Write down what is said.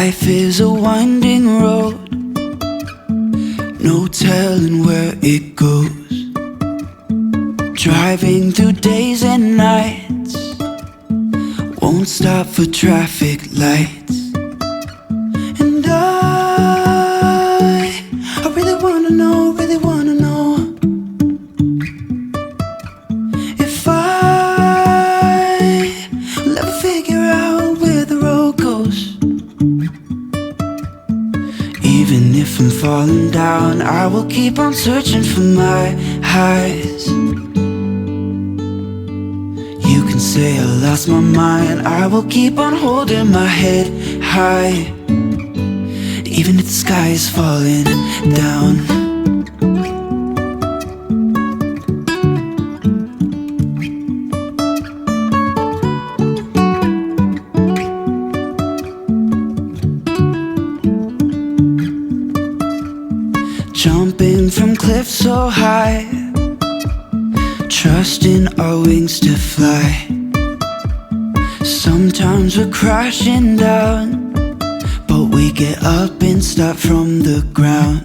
Life is a winding road, no telling where it goes. Driving through days and nights, won't stop for traffic lights. And I really wanna know, if I will ever figure out where the road goes. Even if I'm falling down, I will keep on searching for my highs. You can say I lost my mind, I will keep on holding my head high, even if the sky is falling down. Jumping from cliffs so high, trusting our wings to fly. Sometimes we're crashing down, but we get up and start from the ground.